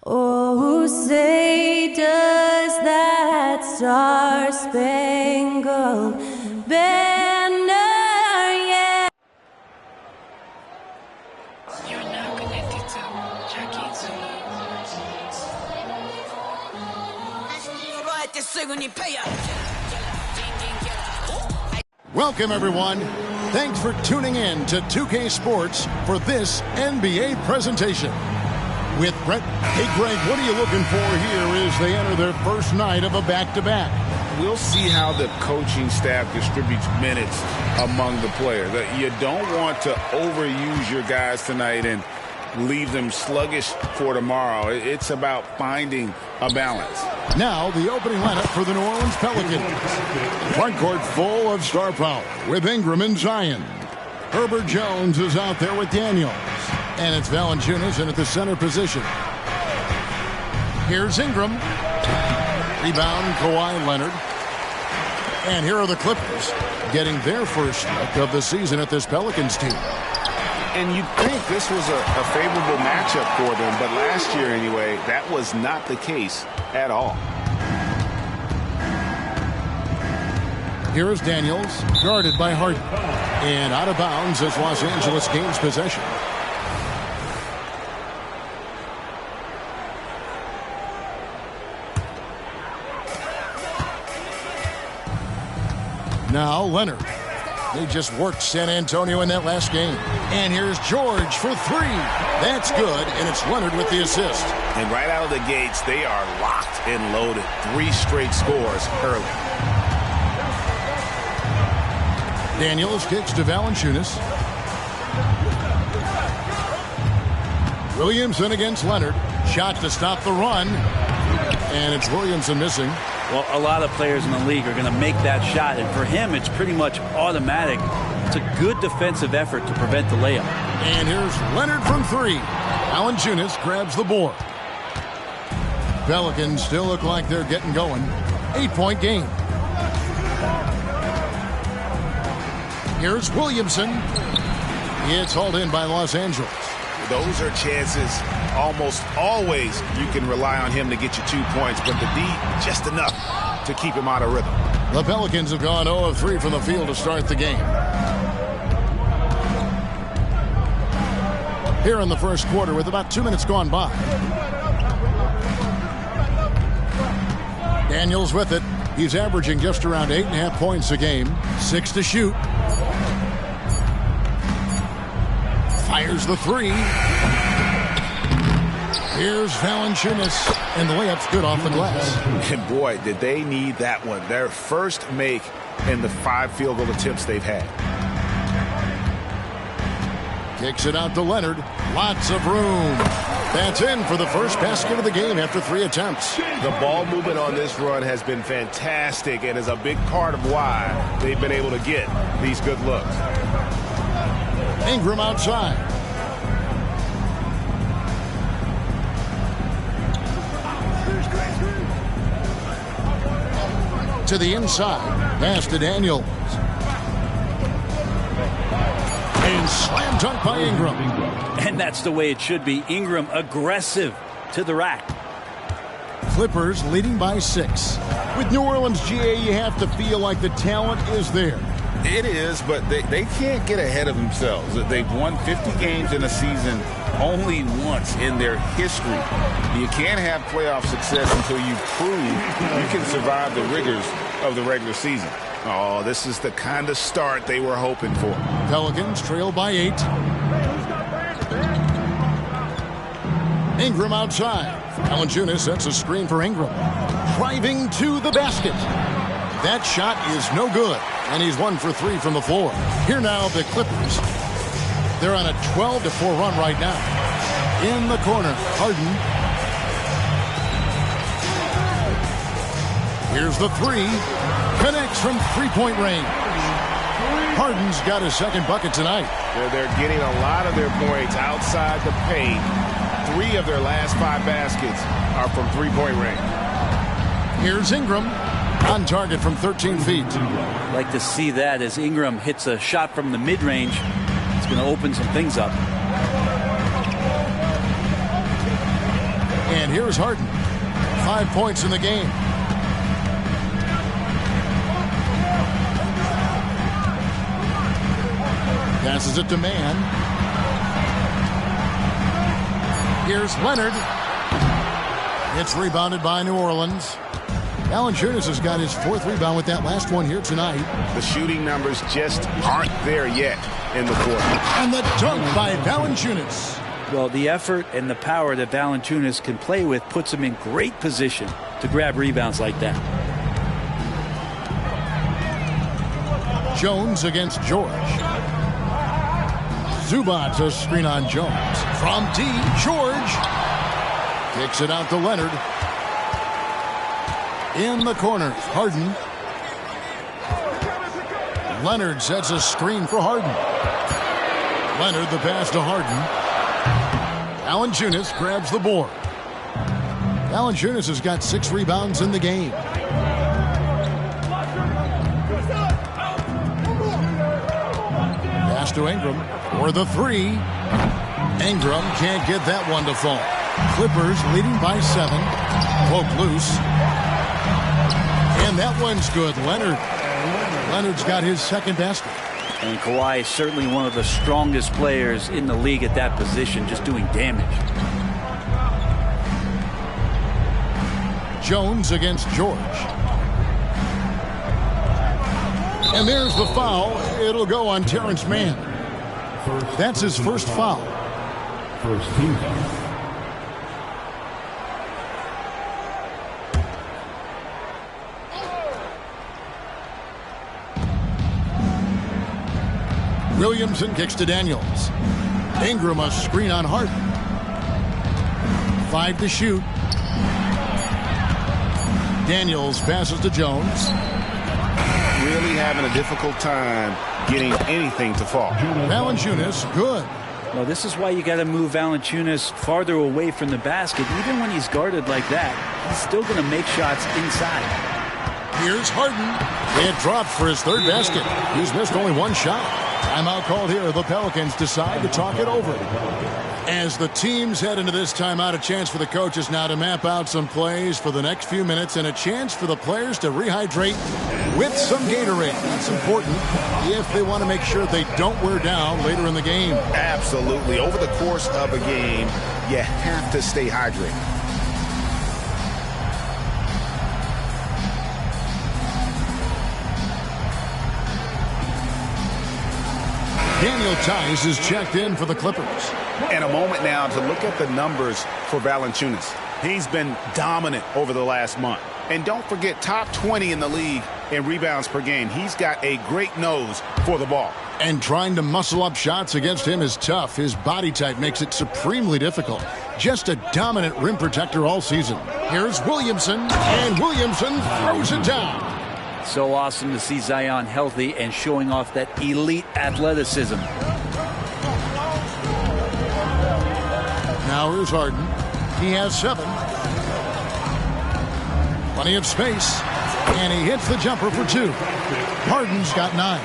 Oh, say does that star-spangled banner yet? You're now connected to Jackie Welcome, everyone. Thanks for tuning in to 2K Sports for this NBA presentation. With Brett. Hey, Greg, what are you looking for here as they enter their first night of a back-to-back? We'll see how the coaching staff distributes minutes among the players. You don't want to overuse your guys tonight and leave them sluggish for tomorrow. It's about finding a balance. Now, the opening lineup for the New Orleans Pelicans. Front court full of star power with Ingram and Zion. Herbert Jones is out there with Daniels. And it's Valanciunas in at the center position. Here's Ingram. Rebound, Kawhi Leonard. And here are the Clippers getting their first look of the season at this Pelicans team. And you'd think this was a favorable matchup for them, but last year anyway, that was not the case at all. Here is Daniels, guarded by Harden. And out of bounds as Los Angeles gains possession. Now Leonard. They just worked San Antonio in that last game. And here's George for three. That's good, and it's Leonard with the assist. And right out of the gates, they are locked and loaded. 3 straight scores early. Daniels kicks to Valanciunas. Williamson against Leonard. Shot to stop the run. And it's Williamson missing. Well, a lot of players in the league are going to make that shot, and for him, it's pretty much automatic. It's a good defensive effort to prevent the layup. And here's Leonard from three. Valanciunas grabs the board. Pelicans still look like they're getting going. 8-point game. Here's Williamson. It's hauled in by Los Angeles. Those are chances almost always you can rely on him to get you 2 points, but the D just enough to keep him out of rhythm. The Pelicans have gone 0 of 3 from the field to start the game. Here in the first quarter with about 2 minutes gone by. Daniels with it. He's averaging just around 8.5 points a game. 6 to shoot. Fires the three. Here's Valanciunas, and the layup's good off the glass. And boy, did they need that one. Their first make in the 5 field goal attempts they've had. Kicks it out to Leonard. Lots of room. That's in for the first basket of the game after 3 attempts. The ball movement on this run has been fantastic and is a big part of why they've been able to get these good looks. Ingram outside. To the inside. Pass to Daniels. And slam dunk by Ingram. And that's the way it should be. Ingram aggressive to the rack. Clippers leading by 6. With New Orleans, GA, you have to feel like the talent is there. It is, but they can't get ahead of themselves. They've won 50 games in a season only once in their history. You can't have playoff success until you prove you can survive the rigors of the regular season. Oh, this is the kind of start they were hoping for. Pelicans trail by 8. Ingram outside. Valanciunas sets a screen for Ingram. Driving to the basket. That shot is no good, and he's 1 for 3 from the floor. Here now, the Clippers. They're on a 12-4 run right now. In the corner, Harden. Here's the three. Connects from three-point range. Harden's got his second bucket tonight. They're getting a lot of their points outside the paint. 3 of their last 5 baskets are from three-point range. Here's Ingram. On target from 13 feet. Like to see that as Ingram hits a shot from the mid-range. It's going to open some things up. And here's Harden. 5 points in the game. Passes it to Mann. Here's Leonard. It's rebounded by New Orleans. Valanciunas has got his 4th rebound with that last one here tonight. The shooting numbers just aren't there yet in the quarter. And the dunk by Valanciunas. Well, the effort and the power that Valanciunas can play with puts him in great position to grab rebounds like that. Jones against George. Zubac, a screen on Jones. From D, George. Kicks it out to Leonard. In the corner, Harden. Leonard sets a screen for Harden. Leonard the pass to Harden. Valanciunas grabs the board. Valanciunas has got 6 rebounds in the game. Pass to Ingram for the 3. Ingram can't get that one to fall. Clippers leading by 7. Poke loose. And that one's good. Leonard's got his 2nd basket. And Kawhi is certainly one of the strongest players in the league at that position, just doing damage. Jones against George. And there's the foul. It'll go on Terrence Mann. That's his 1st foul. First team. Williamson kicks to Daniels. Ingram a screen on Harden. 5 to shoot. Daniels passes to Jones. Really having a difficult time getting anything to fall. Valanciunas, good. Well, this is why you got to move Valanciunas farther away from the basket. Even when he's guarded like that, he's still going to make shots inside. Here's Harden. It dropped for his 3rd basket. He's missed only 1 shot. Timeout called here. The Pelicans decide to talk it over. As the teams head into this timeout, a chance for the coaches now to map out some plays for the next few minutes and a chance for the players to rehydrate with some Gatorade. That's important if they want to make sure they don't wear down later in the game. Absolutely. Over the course of a game, you have to stay hydrated. Daniel Tice is checked in for the Clippers. And a moment now to look at the numbers for Valanciunas. He's been dominant over the last month. And don't forget, top 20 in the league in rebounds per game. He's got a great nose for the ball. And trying to muscle up shots against him is tough. His body type makes it supremely difficult. Just a dominant rim protector all season. Here's Williamson, and Williamson throws it down. So awesome to see Zion healthy and showing off that elite athleticism. Now here's Harden. He has 7. Plenty of space. And he hits the jumper for 2. Harden's got 9.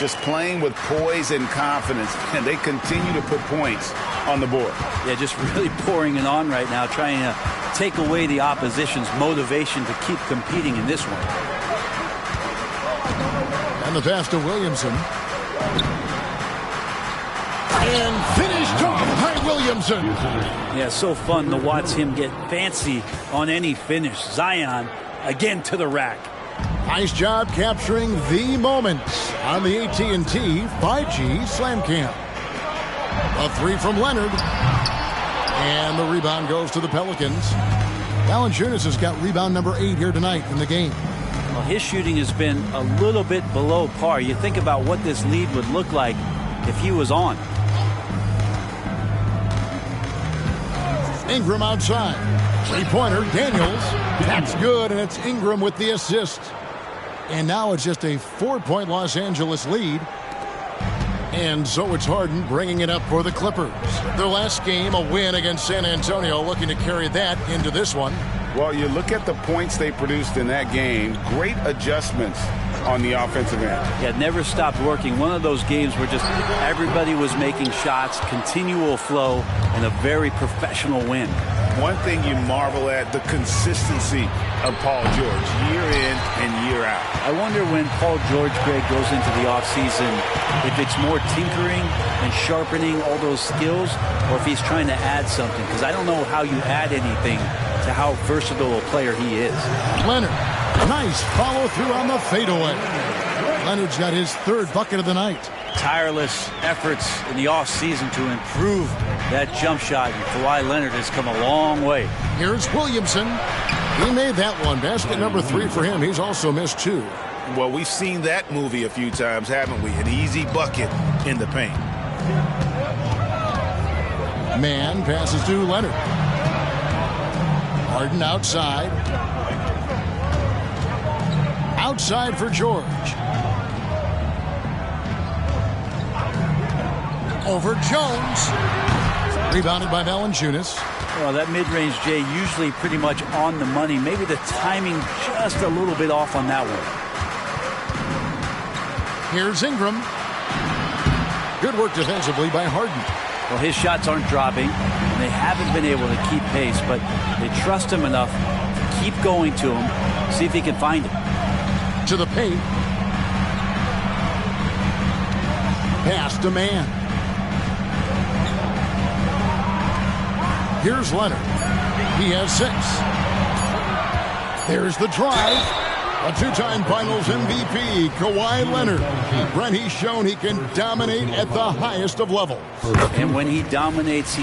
Just playing with poise and confidence, and they continue to put points on the board. Yeah, just really pouring it on right now, trying to take away the opposition's motivation to keep competing in this one. And the pass to Williamson. And finished off by Williamson. Yeah, so fun to watch him get fancy on any finish. Zion, again to the rack. Nice job capturing the moments on the AT&T 5G Slam Cam. A 3 from Leonard. And the rebound goes to the Pelicans. Valanciunas has got rebound number 8 here tonight in the game. Well, his shooting has been a little bit below par. You think about what this lead would look like if he was on. Ingram outside. 3-pointer, Daniels. That's good, and it's Ingram with the assist. And now it's just a 4-point Los Angeles lead. And so it's Harden bringing it up for the Clippers. Their last game, a win against San Antonio, looking to carry that into this one. Well, you look at the points they produced in that game. Great adjustments on the offensive end. Yeah, never stopped working. One of those games where just everybody was making shots, continual flow, and a very professional win. One thing you marvel at, the consistency of Paul George, year in and year out. I wonder when Paul George, Greg, goes into the offseason, if it's more tinkering and sharpening all those skills, or if he's trying to add something. Because I don't know how you add anything to how versatile a player he is. Leonard, nice follow through on the fadeaway. Leonard's got his third bucket of the night. Tireless efforts in the offseason to improve that jump shot, and Kawhi Leonard has come a long way. Here's Williamson. He made that one. Basket number 3 for him. He's also missed 2. Well, we've seen that movie a few times, haven't we? An easy bucket in the paint. Man passes to Leonard. Harden outside. Outside for George. Over Jones. Rebounded by Valanciunas. Well, that mid-range, Jay, usually pretty much on the money. Maybe the timing just a little bit off on that one. Here's Ingram. Good work defensively by Harden. Well, his shots aren't dropping, and they haven't been able to keep pace, but they trust him enough to keep going to him, see if he can find it. To the paint. Pass to Man. Here's Leonard. He has 6. There's the drive. A 2-time Finals MVP, Kawhi Leonard. Brent, he's shown he can dominate at the highest of levels. And when he dominates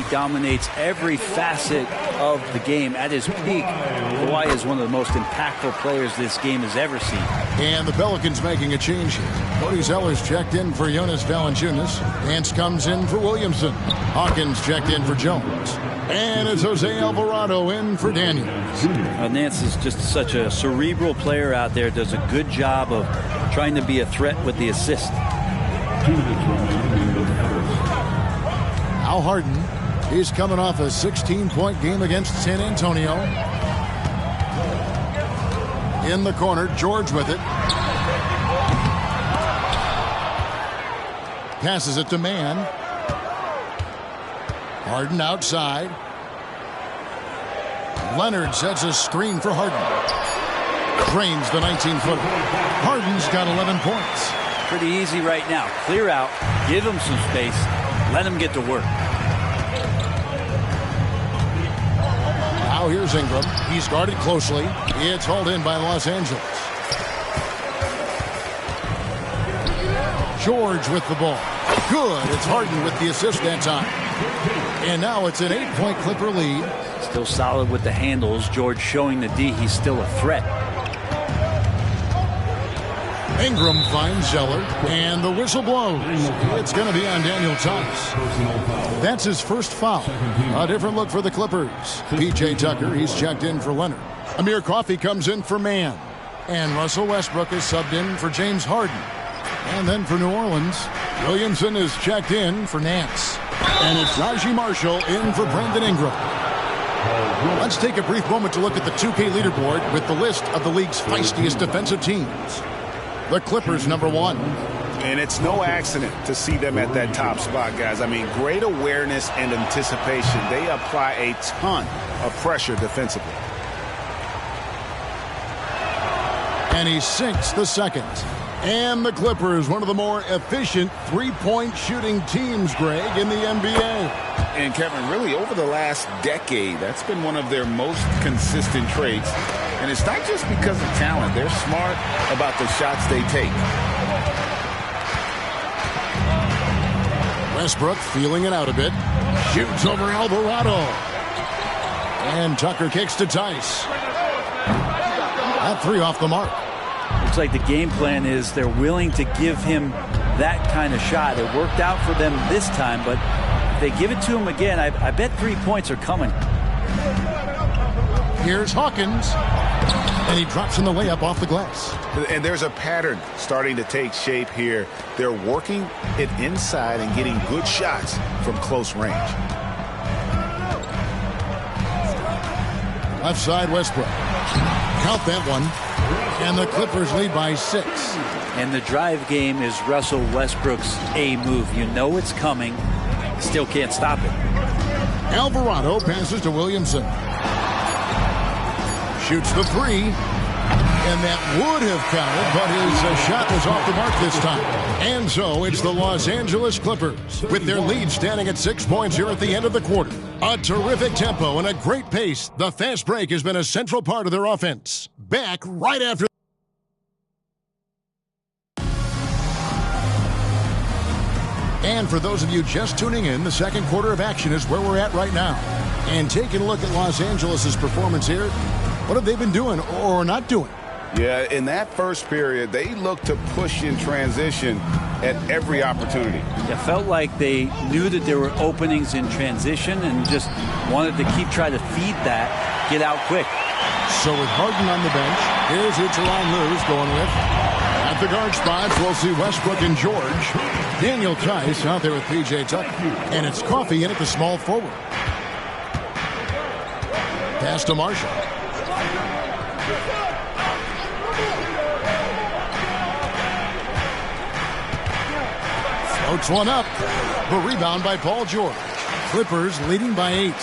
every facet of the game. At his peak, Kawhi is one of the most impactful players this game has ever seen. And the Pelicans making a change here. Cody Zeller's checked in for Jonas Valanciunas. Nance comes in for Williamson. Hawkins checked in for Jones. And it's Jose Alvarado in for Daniels. Nance is just such a cerebral player out there. Does a good job of trying to be a threat with the assist. Al Harden. He's coming off a 16-point game against San Antonio. In the corner, George with it. Passes it to Man. Harden outside. Leonard sets a screen for Harden. Drains the 19-footer. Harden's got 11 points. Pretty easy right now. Clear out. Give him some space. Let him get to work. Now here's Ingram. He's guarded closely. It's hauled in by Los Angeles. George with the ball. Good. It's Harden with the assist that time. And now it's an 8-point Clipper lead. Still solid with the handles. George showing the D he's still a threat. Ingram finds Zeller, and the whistle blows. It's going to be on Daniel Tice. That's his first foul. A different look for the Clippers. P.J. Tucker, he's checked in for Leonard. Amir Coffey comes in for Man. And Russell Westbrook is subbed in for James Harden. And then for New Orleans, Williamson is checked in for Nance. And it's Raji Marshall in for Brandon Ingram. Let's take a brief moment to look at the 2K leaderboard with the list of the league's feistiest defensive teams. The Clippers, number 1. And it's no accident to see them at that top spot, guys. I mean, great awareness and anticipation. They apply a ton of pressure defensively. And he sinks the second. And the Clippers, one of the more efficient three-point shooting teams, Greg, in the NBA. And Kevin, really over the last decade, that's been one of their most consistent traits. And it's not just because of talent. They're smart about the shots they take. Westbrook feeling it out a bit. Shoots over Alvarado. And Tucker kicks to Tice. That 3 off the mark. Looks like the game plan is they're willing to give him that kind of shot. It worked out for them this time, but if they give it to him again, I bet 3 points are coming. Here's Hawkins. And he drops in the layup off the glass. And there's a pattern starting to take shape here. They're working it inside and getting good shots from close range. Left side, Westbrook. Count that one. And the Clippers lead by 6. And the drive game is Russell Westbrook's A move. You know it's coming. Still can't stop it. Alvarado passes to Williamson. Shoots the three. And that would have counted, but his shot was off the mark this time. And so it's the Los Angeles Clippers with their lead standing at 6 points here at the end of the quarter. A terrific tempo and a great pace. The fast break has been a central part of their offense. Back right after. And for those of you just tuning in, the second quarter of action is where we're at right now. And taking a look at Los Angeles' performance here, what have they been doing or not doing? Yeah, in that first period, they looked to push in transition at every opportunity. It felt like they knew that there were openings in transition and just wanted to keep trying to feed that, get out quick. So with Harden on the bench, here's who Tyronn Lue's going with. At the guard spots, we'll see Westbrook and George. Daniel Tice out there with P.J. Tucker. And it's Coffey in at the small forward. Pass to Marshall. Floats one up. The rebound by Paul George. Clippers leading by 8.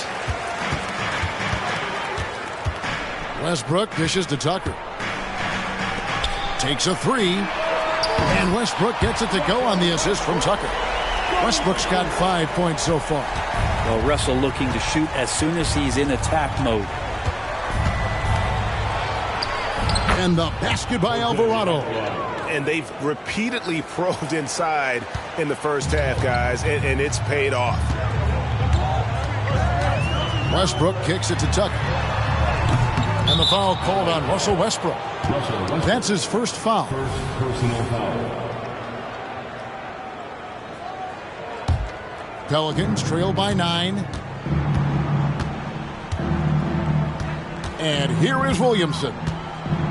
Westbrook dishes to Tucker. Takes a three. And Westbrook gets it to go on the assist from Tucker. Westbrook's got 5 points so far. Well, Russell looking to shoot as soon as he's in attack mode. And the basket by Alvarado. And they've repeatedly probed inside in the first half, guys, and it's paid off. Westbrook kicks it to Tucker. And the foul called on Russell Westbrook. That's his first foul. First personal foul. Pelicans trail by 9. And here is Williamson.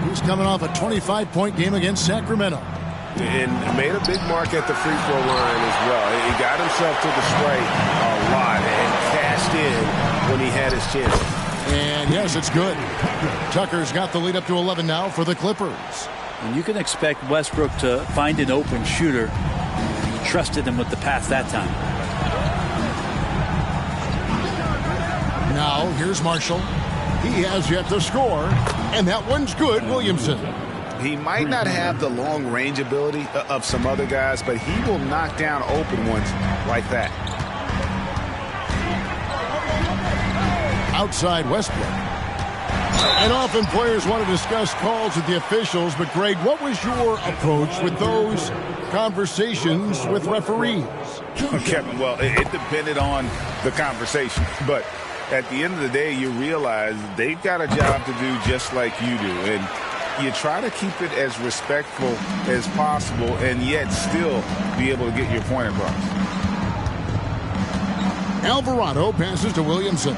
He's coming off a 25-point game against Sacramento. And made a big mark at the free throw line as well. He got himself to the stripe a lot and cashed in when he had his chance. And yes, it's good. Tucker's got the lead up to 11 now for the Clippers. And you can expect Westbrook to find an open shooter. He trusted him with the pass that time. Now, here's Marshall. He has yet to score, and that one's good, Williamson. He might not have the long-range ability of some other guys, but he will knock down open ones like that. Outside Westbrook. And often players want to discuss calls with the officials, but Greg, what was your approach with those conversations with referees? Kevin, well, it depended on the conversation, but at the end of the day, you realize they've got a job to do just like you do. And you try to keep it as respectful as possible and yet still be able to get your point across. Alvarado passes to Williamson.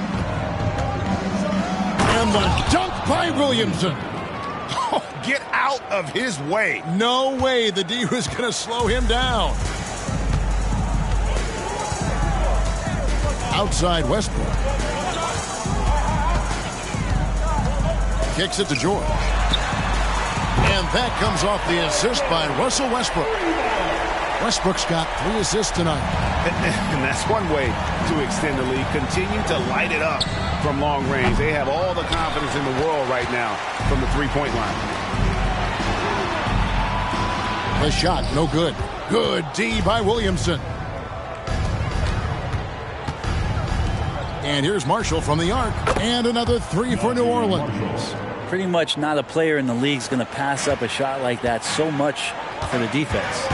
And the dunk by Williamson. Oh, get out of his way. No way the D was going to slow him down. Outside Westbrook. Kicks it to George. And that comes off the assist by Russell Westbrook. Westbrook's got 3 assists tonight. And that's one way to extend the lead. Continue to light it up from long range. They have all the confidence in the world right now from the three-point line. The shot, no good. Good D by Williamson. And here's Marshall from the arc. And another 3 for New Orleans. Pretty much not a player in the league is going to pass up a shot like that so much for the defense.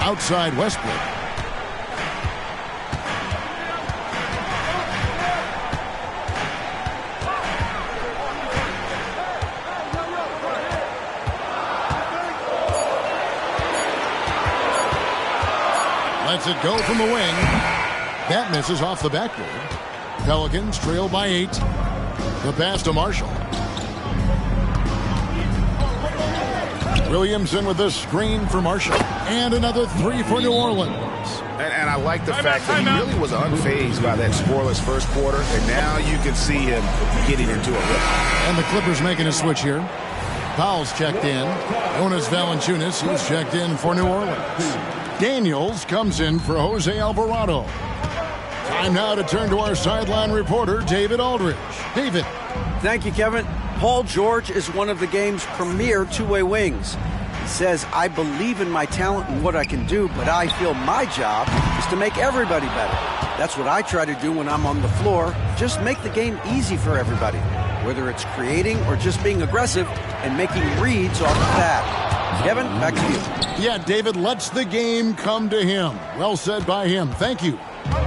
Outside Westbrook. Lets it go from the wing. That misses off the backboard. Pelicans trail by 8. The pass to Marshall. Williamson with the screen for Marshall. And another 3 for New Orleans. And I like the fact that he really was unfazed by that scoreless first quarter. And now you can see him getting into a rhythm. And the Clippers making a switch here. Powell's checked in. Jonas Valanciunas, he's checked in for New Orleans. Daniels comes in for Jose Alvarado. Time now to turn to our sideline reporter, David Aldridge. David. Thank you, Kevin. Paul George is one of the game's premier two-way wings. He says, I believe in my talent and what I can do, but I feel my job is to make everybody better. That's what I try to do when I'm on the floor. Just make the game easy for everybody, whether it's creating or just being aggressive and making reads off the pad. Kevin, back to you. Yeah, David lets the game come to him. Well said by him. Thank you.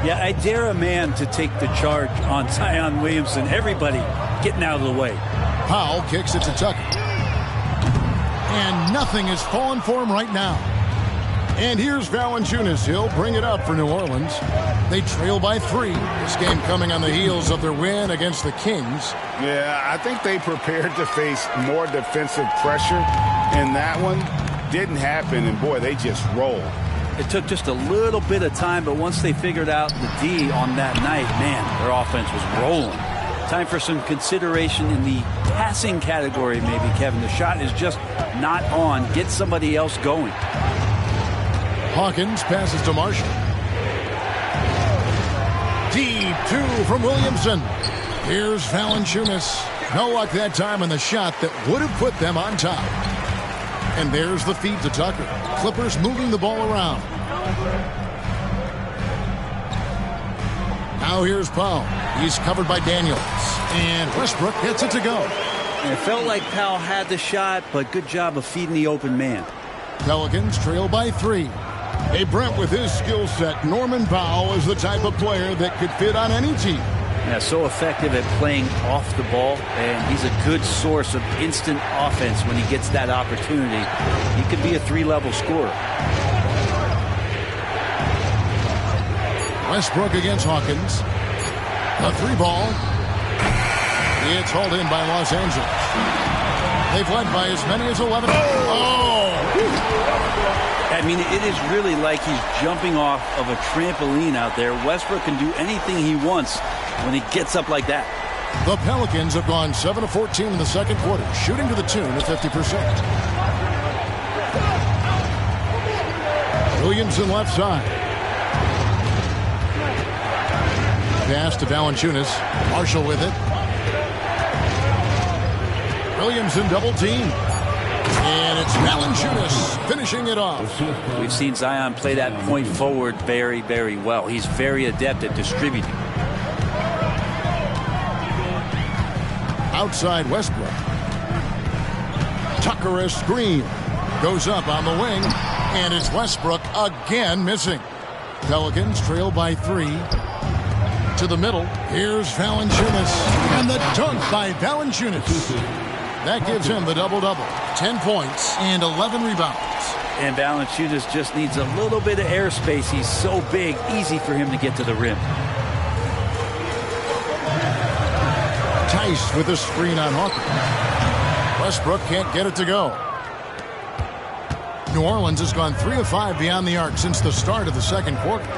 Yeah, I dare a man to take the charge on Zion Williamson. Everybody getting out of the way. Powell kicks it to Tucker. And nothing is falling for him right now. And here's Valanciunas. He'll bring it up for New Orleans. They trail by 3. This game coming on the heels of their win against the Kings. Yeah, I think they prepared to face more defensive pressure, and that one didn't happen, and boy, they just rolled. It took just a little bit of time, but once they figured out the D on that night, man, their offense was rolling. Time for some consideration in the passing category, maybe, Kevin. The shot is just not on. Get somebody else going. Hawkins passes to Marshall. Deep 2 from Williamson. Here's Valanciunas. No luck that time on the shot that would have put them on top. And there's the feed to Tucker. Clippers moving the ball around. Now here's Powell. He's covered by Daniels. And Westbrook gets it to go. And it felt like Powell had the shot, but good job of feeding the open man. Pelicans trail by 3. Hey, Brent, with his skill set, Norman Powell is the type of player that could fit on any team. Yeah, so effective at playing off the ball, and he's a good source of instant offense when he gets that opportunity. He could be a 3-level scorer. Westbrook against Hawkins. A 3-ball. It's hauled in by Los Angeles. They've led by as many as 11. Oh! I mean, it is really like he's jumping off of a trampoline out there. Westbrook can do anything he wants when he gets up like that. The Pelicans have gone 7 of 14 in the second quarter, shooting to the tune of 50%. Williamson left side. Pass to Valanciunas. Marshall with it. Williamson double team. And it's Valanciunas finishing it off. We've seen Zion play that point forward very, very well. He's very adept at distributing. Outside Westbrook. Tucker a screen. Goes up on the wing. And it's Westbrook again missing. Pelicans trail by 3. To the middle. Here's Valanciunas. And the dunk by Valanciunas. That gives him the double-double. 10 points and 11 rebounds. And Valanciunas just needs a little bit of airspace. He's so big, easy for him to get to the rim. Tice with a screen on Hawkins. Westbrook can't get it to go. New Orleans has gone 3 of 5 beyond the arc since the start of the second quarter.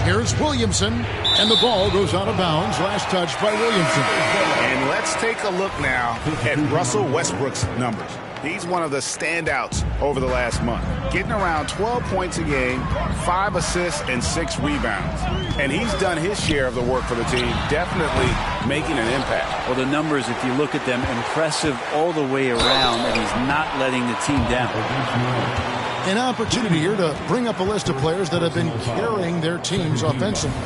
Here's Williamson, and the ball goes out of bounds. Last touch by Williamson. And let's take a look now at Russell Westbrook's numbers. He's one of the standouts over the last month, getting around 12 points a game, 5 assists, and 6 rebounds. And he's done his share of the work for the team, definitely making an impact. Well, the numbers, if you look at them, impressive all the way around, and he's not letting the team down. An opportunity here to bring up a list of players that have been carrying their teams offensively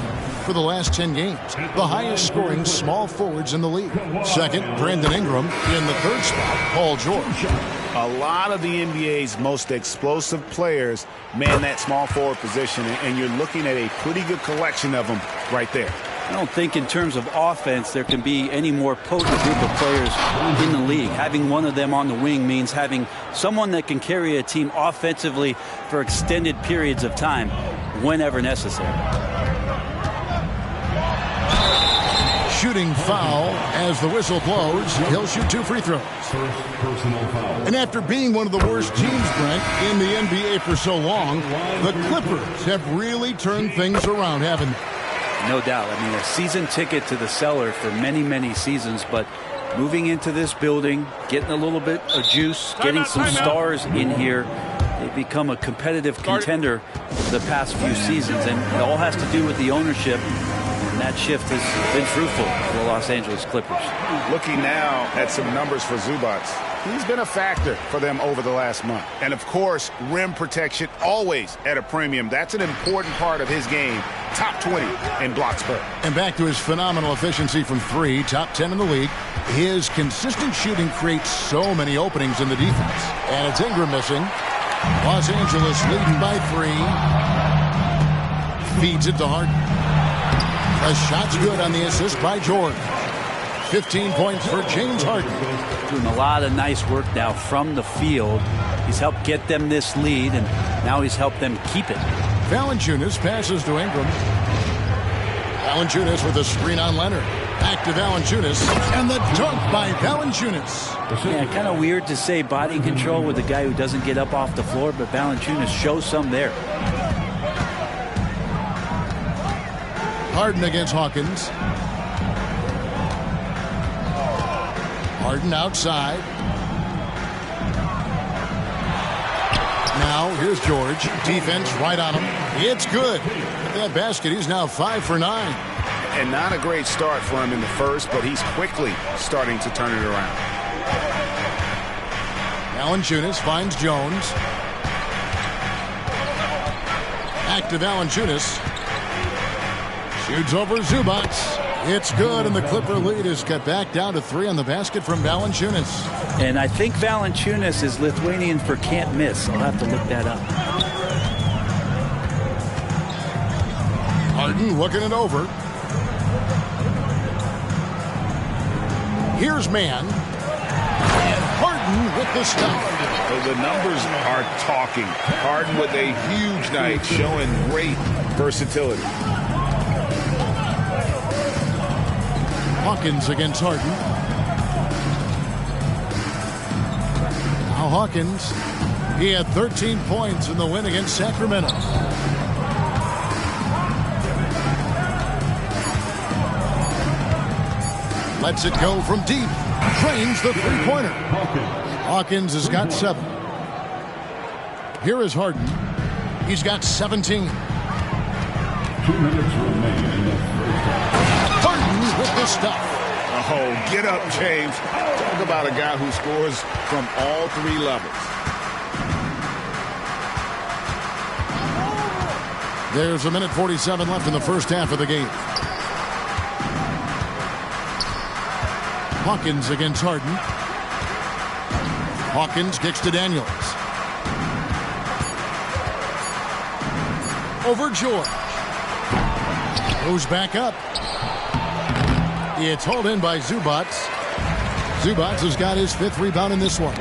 for the last 10 games. The highest scoring small forwards in the league. Second, Brandon Ingram. In the third spot, Paul George. A lot of the NBA's most explosive players man that small forward position, and you're looking at a pretty good collection of them right there. I don't think in terms of offense there can be any more potent group of players in the league. Having one of them on the wing means having someone that can carry a team offensively for extended periods of time whenever necessary. Shooting foul as the whistle blows. He'll shoot 2 free throws. First personal foul. And after being one of the worst teams, Brent, in the NBA for so long, the Clippers have really turned things around, haven't they? No doubt. I mean, a season ticket to the cellar for many, many seasons, but moving into this building, getting a little bit of juice, getting some stars in here, they've they've become a competitive contender the past few seasons, and it all has to do with the ownership. And that shift has been fruitful for the Los Angeles Clippers. Looking now at some numbers for Zubac. He's been a factor for them over the last month. And, of course, rim protection always at a premium. That's an important part of his game. Top 20 in blocks per. And back to his phenomenal efficiency from three, top 10 in the league. His consistent shooting creates so many openings in the defense. And it's Ingram missing. Los Angeles leading by 3. Feeds it to Harden. The shot's good on the assist by George. 15 points for James Harden. Doing a lot of nice work now from the field. He's helped get them this lead, and now he's helped them keep it. Valanciunas passes to Ingram. Valanciunas with a screen on Leonard. Back to Valanciunas, and the dunk by Valanciunas. Yeah, kind of weird to say body control with a guy who doesn't get up off the floor, but Valanciunas shows some there. Harden against Hawkins. Harden outside. Now, here's George. Defense right on him. It's good. With that basket, he's now 5 for 9. And not a great start for him in the first, but he's quickly starting to turn it around. Valanciunas finds Jones. Back to Valanciunas. Shoots over Zubac. It's good, and the Clipper lead is cut back down to 3 on the basket from Valanciunas. And I think Valanciunas is Lithuanian for can't miss. I'll have to look that up. Harden looking it over. Here's Mann. And Harden with the stop. The numbers are talking. Harden with a huge night, showing great versatility. Hawkins against Harden. Now Hawkins. He had 13 points in the win against Sacramento. Lets it go from deep. Drains the three-pointer. Hawkins has got 7. Here is Harden. He's got 17. 2 minutes remain in the first half. Harden with the stuff. Oh, get up, James. Talk about a guy who scores from all 3 levels. There's 1:47 left in the first half of the game. Hawkins against Harden. Hawkins kicks to Daniels. Over George. Goes back up. It's hauled in by Zubac. Zubac has got his 5th rebound in this one.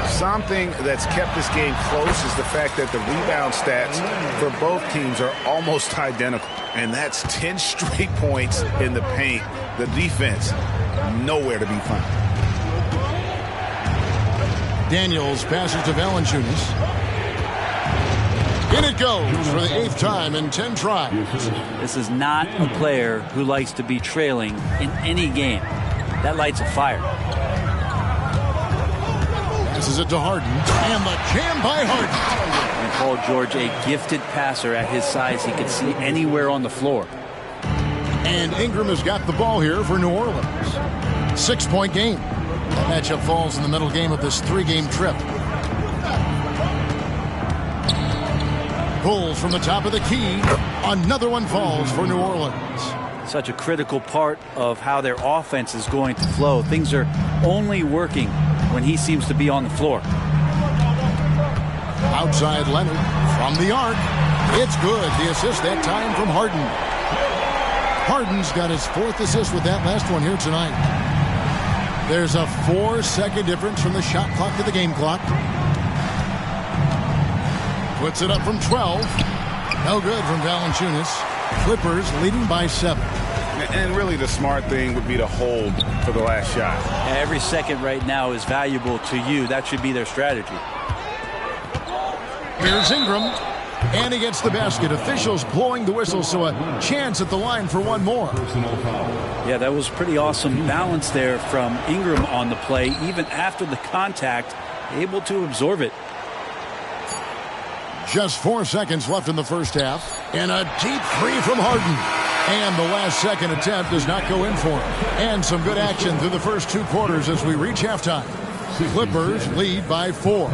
Something that's kept this game close is the fact that the rebound stats for both teams are almost identical. And that's 10 straight points in the paint. The defense, nowhere to be found. Daniels passes to Valanciunas. In it goes for the 8th time in 10 tries. This is not a player who likes to be trailing in any game. That lights a fire. Passes it to Harden. And the jam by Harden. And Paul George, a gifted passer at his size. He could see anywhere on the floor. And Ingram has got the ball here for New Orleans. 6-point game. That matchup falls in the middle game of this 3-game trip. Pulls from the top of the key. Another one falls for New Orleans. Such a critical part of how their offense is going to flow. Things are only working when he seems to be on the floor. Outside Leonard from the arc. It's good. The assist that time from Harden. Harden's got his 4th assist with that last one here tonight. There's a 4-second difference from the shot clock to the game clock. Puts it up from 12. No good from Valanciunas. Clippers leading by 7. And really the smart thing would be to hold for the last shot. Every second right now is valuable to you. That should be their strategy. Here's Ingram. And he gets the basket. Officials blowing the whistle, so a chance at the line for one more. Yeah, that was pretty awesome balance there from Ingram on the play. Even after the contact, able to absorb it. Just 4 seconds left in the first half. And a deep three from Harden. And the last second attempt does not go in for him. And some good action through the first 2 quarters as we reach halftime. Clippers lead by 4.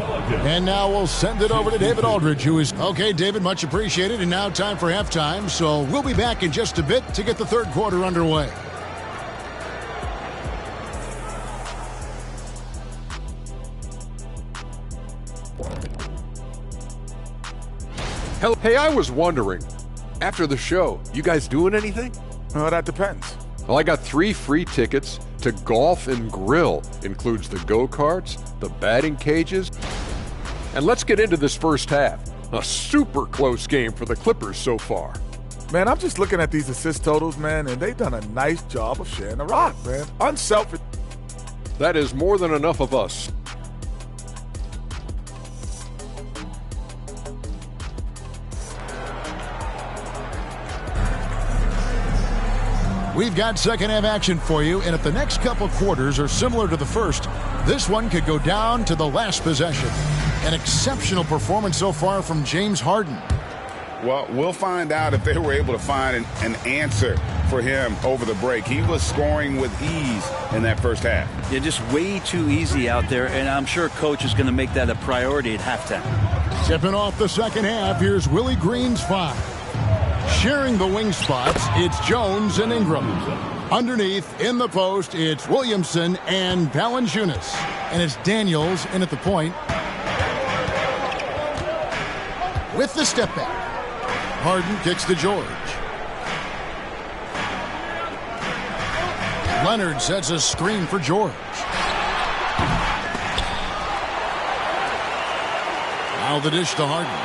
And now we'll send it over to David Aldridge, who is... Okay, David, much appreciated. And now time for halftime. So we'll be back in just a bit to get the third quarter underway. Hey, I was wondering, after the show, you guys doing anything? Well, that depends. Well, I got 3 free tickets to Golf and Grill. Includes the go-karts, the batting cages. And let's get into this first half. A super close game for the Clippers so far. Man, I'm just looking at these assist totals, man, and they've done a nice job of sharing the rock, man. Unselfish. That is more than enough of us. We've got second half action for you, and if the next couple quarters are similar to the first, this one could go down to the last possession. An exceptional performance so far from James Harden. Well, we'll find out if they were able to find an answer for him over the break. He was scoring with ease in that first half. Yeah, just way too easy out there, and I'm sure Coach is going to make that a priority at halftime. Tipping off the second half, here's Willie Green's 5. Sharing the wing spots, it's Jones and Ingram. Underneath, in the post, it's Williamson and Valanciunas. And it's Daniels in at the point. With the step back. Harden kicks to George. Leonard sets a screen for George. Now the dish to Harden.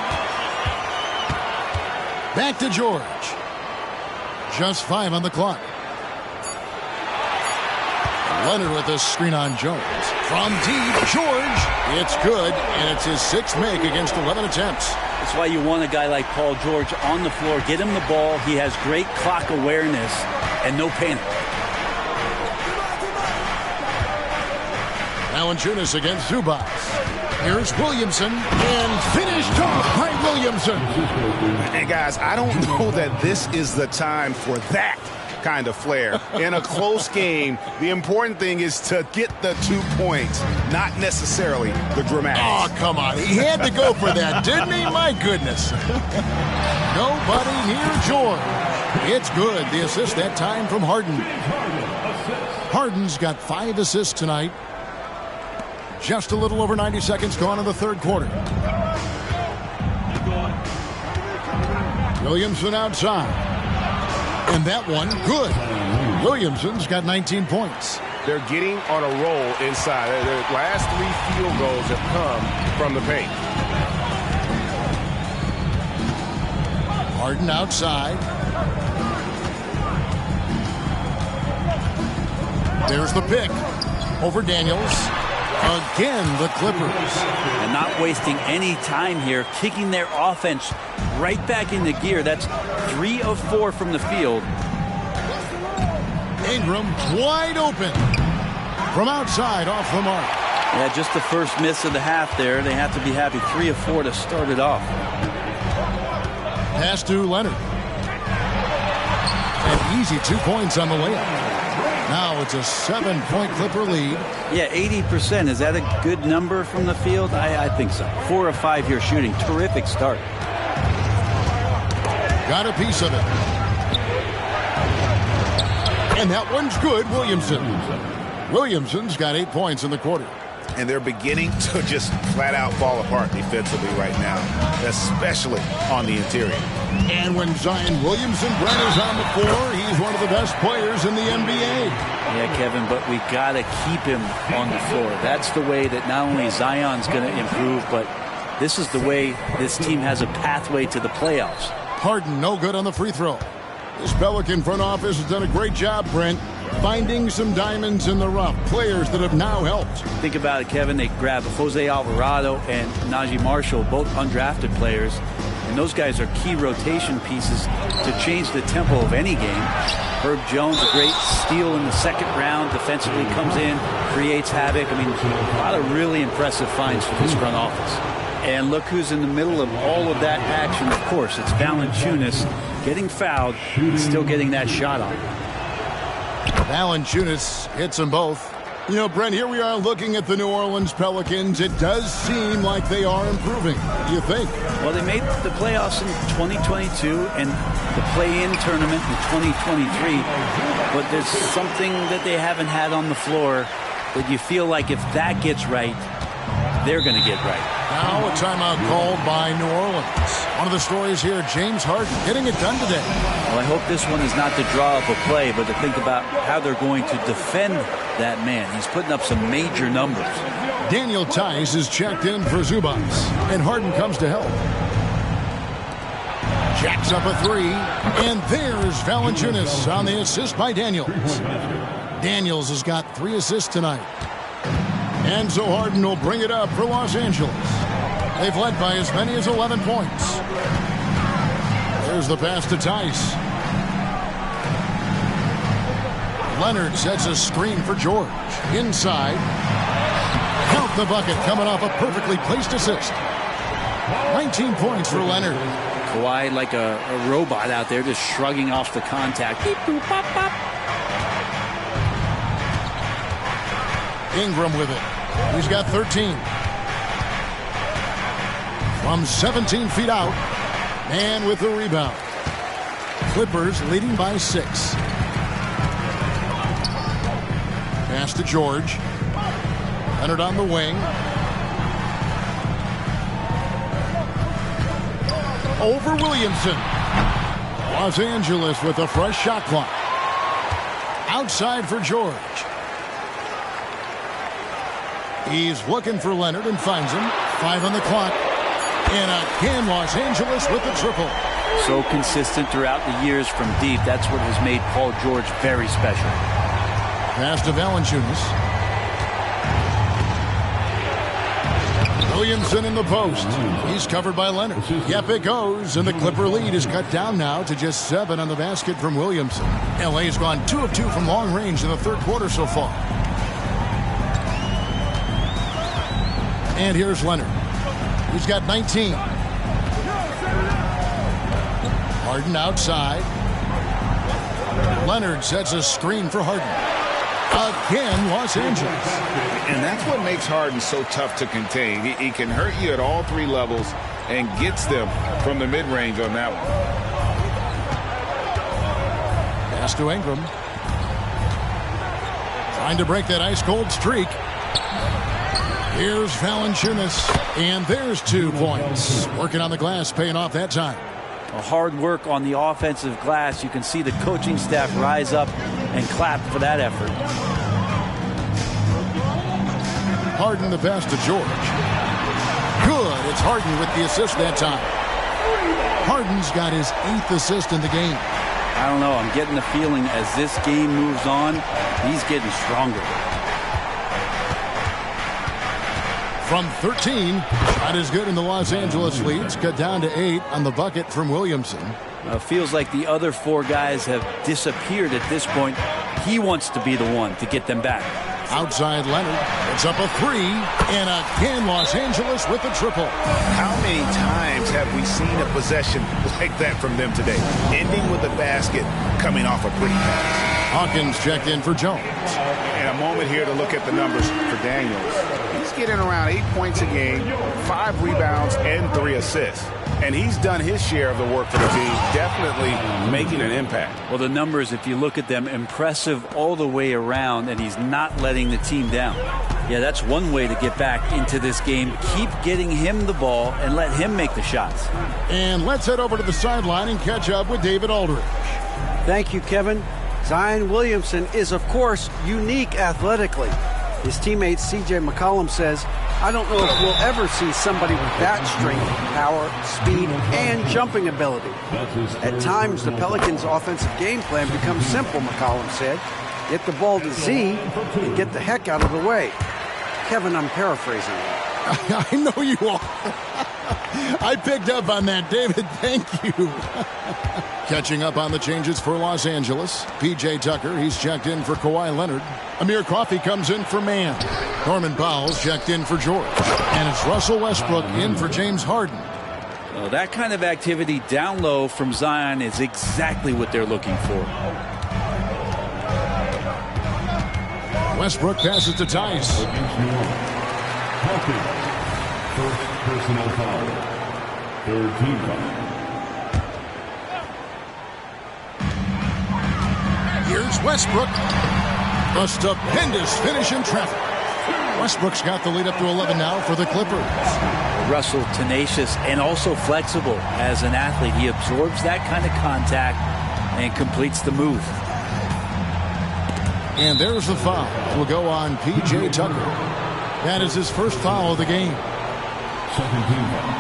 Back to George. Just 5 on the clock. Leonard with a screen on Jones. From deep, George. It's good, and it's his 6th make against 11 attempts. That's why you want a guy like Paul George on the floor. Get him the ball. He has great clock awareness and no panic. Valanciunas against Zubac. Here's Williamson, and finished off by Williamson. And guys, I don't know that this is the time for that kind of flair. In a close game, the important thing is to get the 2 points, not necessarily the dramatics. Oh, come on. He had to go for that, didn't he? My goodness. Nobody near George. It's good. The assist that time from Harden. Harden's got 5 assists tonight. Just a little over 90 seconds gone in the third quarter. Williamson outside. And that one, good. Williamson's got 19 points. They're getting on a roll inside. Their last 3 field goals have come from the paint. Harden outside. There's the pick over Daniels. Again, the Clippers. And not wasting any time here, kicking their offense right back into gear. That's 3 of 4 from the field. Ingram wide open. From outside, off the mark. Yeah, just the first miss of the half there. They have to be happy. 3 of 4 to start it off. Pass to Leonard. An easy 2 points on the layup. Now it's a 7-point Clipper lead. Yeah, 80%. Is that a good number from the field? I think so. 4 of 5 here shooting. Terrific start. Got a piece of it. And that one's good, Williamson. Williamson's got 8 points in the quarter. And they're beginning to just flat out fall apart defensively right now, especially on the interior. And when Zion Williamson, Brent, is on the floor, he's one of the best players in the NBA. Yeah, Kevin, but we got to keep him on the floor. That's the way that not only Zion's going to improve, but this is the way this team has a pathway to the playoffs. Harden, no good on the free throw. This Pelican front office has done a great job, Brent, finding some diamonds in the rough, players that have now helped. Think about it, Kevin. They grabbed Jose Alvarado and Najee Marshall, both undrafted players. And those guys are key rotation pieces to change the tempo of any game. Herb Jones, a great steal in the second round, defensively comes in, creates havoc. I mean, a lot of really impressive finds for this front office. And look who's in the middle of all of that action. Of course, it's Valanciunas getting fouled and still getting that shot on. Valanciunas hits them both. You know, Brent, here we are looking at the New Orleans Pelicans. It does seem like they are improving. What do you think? Well, they made the playoffs in 2022 and the play-in tournament in 2023. But there's something that they haven't had on the floor that you feel like if that gets right, they're going to get right. Now a timeout called by New Orleans. One of the stories here, James Harden getting it done today. Well, I hope this one is not to draw up a play, but to think about how they're going to defend that man. He's putting up some major numbers. Daniel Tice is checked in for Zubats, and Harden comes to help. Jacks up a three, and there's Valanciunas on the assist by Daniels. Daniels has got 3 assists tonight. And so Harden will bring it up for Los Angeles. They've led by as many as 11 points. There's the pass to Tice. Leonard sets a screen for George. Inside. Count the bucket coming off a perfectly placed assist. 19 points for Leonard. Kawhi like a robot out there just shrugging off the contact. Beep, boop, pop, pop. Ingram with it. He's got 13. From 17 feet out. And with the rebound. Clippers leading by 6. Pass to George. Leonard on the wing. Over Williamson. Los Angeles with a fresh shot clock. Outside for George. He's looking for Leonard and finds him. 5 on the clock. And again, Los Angeles with the triple. So consistent throughout the years from deep. That's what has made Paul George very special. Pass to Valanciunas. Williamson in the post. He's covered by Leonard. Yep, it goes. And the Clipper lead is cut down now to just 7 on the basket from Williamson. LA's gone 2 of 2 from long range in the third quarter so far. And here's Leonard. He's got 19. Harden outside. Leonard sets a screen for Harden. Again, Los Angeles. And that's what makes Harden so tough to contain. He can hurt you at all 3 levels and gets them from the mid-range on that one. Pass to Ingram. Trying to break that ice-cold streak. Here's Valanciunas, and there's 2 points. Working on the glass, paying off that time. Hard work on the offensive glass. You can see the coaching staff rise up and clap for that effort. Harden the pass to George. Good. It's Harden with the assist that time. Harden's got his 8th assist in the game. I don't know. I'm getting the feeling as this game moves on, he's getting stronger. From 13, shot is good in the Los Angeles leads. Cut down to 8 on the bucket from Williamson. Feels like the other 4 guys have disappeared at this point. He wants to be the one to get them back. Outside Leonard. It's up a 3. And again, Los Angeles with the triple. How many times have we seen a possession like that from them today? Ending with a basket, coming off a pretty pass. Hawkins checked in for Jones. And a moment here to look at the numbers for Daniels. He's getting around 8 points a game, 5 rebounds, and 3 assists. And he's done his share of the work for the team, definitely making an impact. Well, the numbers, if you look at them, impressive all the way around, and he's not letting the team down. Yeah, that's one way to get back into this game. Keep getting him the ball and let him make the shots. And let's head over to the sideline and catch up with David Aldridge. Thank you, Kevin. Zion Williamson is, of course, unique athletically. His teammate C.J. McCollum says, I don't know if we'll ever see somebody with that strength, power, speed, and jumping ability. At times, the Pelicans' offensive game plan becomes simple, McCollum said. Get the ball to Z and get the heck out of the way. Kevin, I'm paraphrasing. I know you are. I picked up on that, David. Thank you. Catching up on the changes for Los Angeles. P.J. Tucker, he's checked in for Kawhi Leonard. Amir Coffey comes in for Mann. Norman Powell's checked in for George. And it's Russell Westbrook in for James Harden. Well, that kind of activity down low from Zion is exactly what they're looking for. Westbrook passes to Tice. First personal foul. Third team foul. Here's Westbrook. A stupendous finish in traffic. Westbrook's got the lead up to 11 now for the Clippers. Russell, tenacious and also flexible as an athlete. He absorbs that kind of contact and completes the move. And there's the foul. It will go on P.J. Tucker. That is his first foul of the game. Second team foul.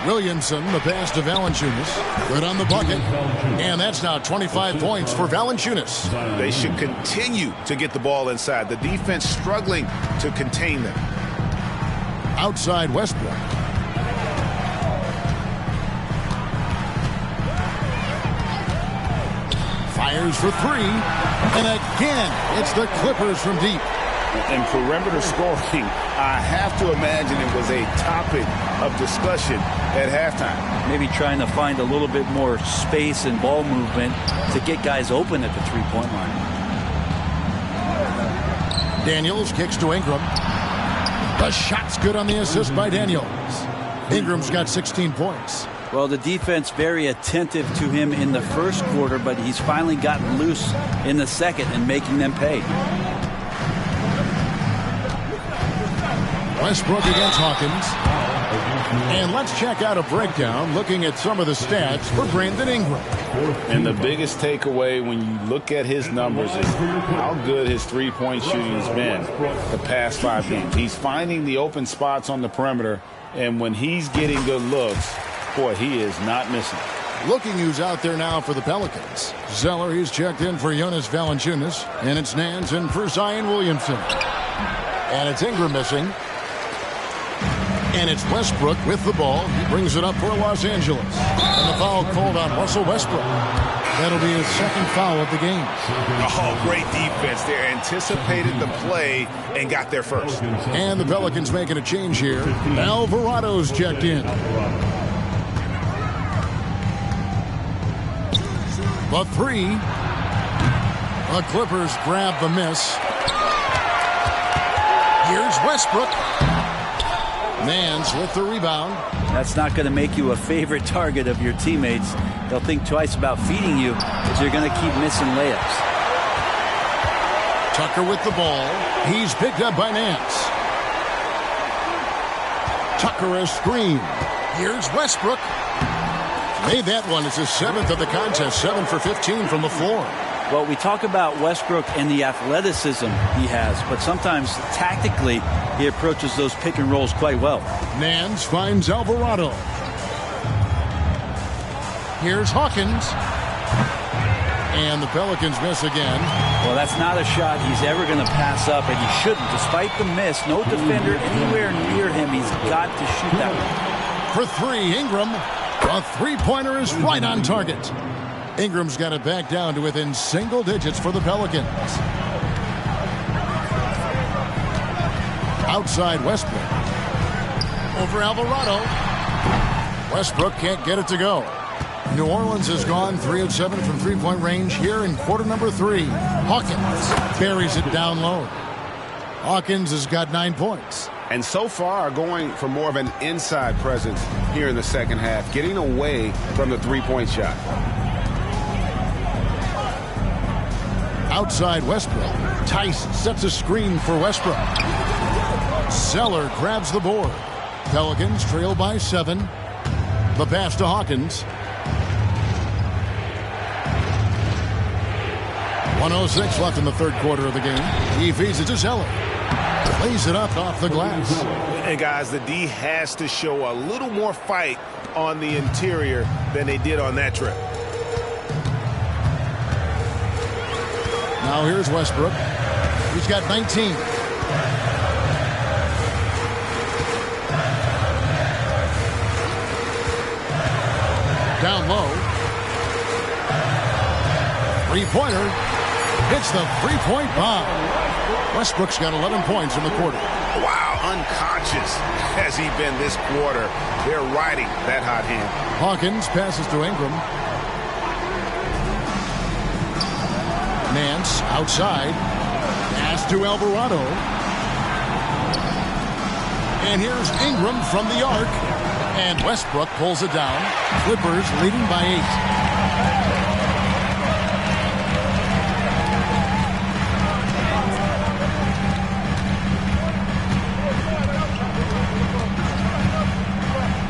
Williamson, the pass to Valanciunas. Good on the bucket. And that's now 25 points for Valanciunas. They should continue to get the ball inside. The defense struggling to contain them. Outside Westbrook. Fires for three. And again, it's the Clippers from deep. And perimeter scoring, I have to imagine it was a topic of discussion at halftime. Maybe trying to find a little bit more space and ball movement to get guys open at the three-point line. Daniels kicks to Ingram. The shot's good on the assist by Daniels. Ingram's got 16 points. Well, the defense very attentive to him in the first quarter, but he's finally gotten loose in the second and making them pay. Westbrook against Hawkins. And let's check out a breakdown looking at some of the stats for Brandon Ingram. And the biggest takeaway when you look at his numbers is how good his three-point shooting has been the past 5 games. He's finding the open spots on the perimeter, and when he's getting good looks, boy, he is not missing. Looking who's out there now for the Pelicans. Zeller, he's checked in for Jonas Valanciunas. And it's Nance in for Zion Williamson. And it's Ingram missing. And it's Westbrook with the ball. He brings it up for Los Angeles. And the foul called on Russell Westbrook. That'll be his second foul of the game. Oh, great defense there. Anticipated the play and got there first. And the Pelicans making a change here. Alvarado's checked in. The three. The Clippers grab the miss. Here's Westbrook. Nance with the rebound. That's not going to make you a favorite target of your teammates. They'll think twice about feeding you because you're going to keep missing layups. Tucker with the ball. He's picked up by Nance. Tucker a screen. Here's Westbrook. Made that one. It's his 7th of the contest. 7 for 15 from the floor. Well, we talk about Westbrook and the athleticism he has, but sometimes tactically he approaches those pick and rolls quite well. Nance finds Alvarado. Here's Hawkins. And the Pelicans miss again. Well, that's not a shot he's ever going to pass up, and he shouldn't. Despite the miss, no defender anywhere near him. He's got to shoot that one. For three, Ingram. A three-pointer is right on target. Ingram's got it back down to within single digits for the Pelicans. Outside Westbrook. Over Alvarado. Westbrook can't get it to go. New Orleans has gone 3 of 7 from three-point range here in quarter number 3. Hawkins buries it down low. Hawkins has got 9 points. And so far going for more of an inside presence here in the second half, getting away from the three-point shot. Outside Westbrook. Tice sets a screen for Westbrook. Zeller grabs the board. Pelicans trail by 7. The pass to Hawkins. 1:06 left in the third quarter of the game. He feeds it to Zeller. Lays it up off the glass. And guys, the D has to show a little more fight on the interior than they did on that trip. Now here's Westbrook. He's got 19. Down low. Three-pointer. Hits the three-point bomb. Westbrook's got 11 points in the quarter. Wow, unconscious has he been this quarter. They're riding that hot hand. Hawkins passes to Ingram. Nance outside. Pass to Alvarado. And here's Ingram from the arc. And Westbrook pulls it down. Clippers leading by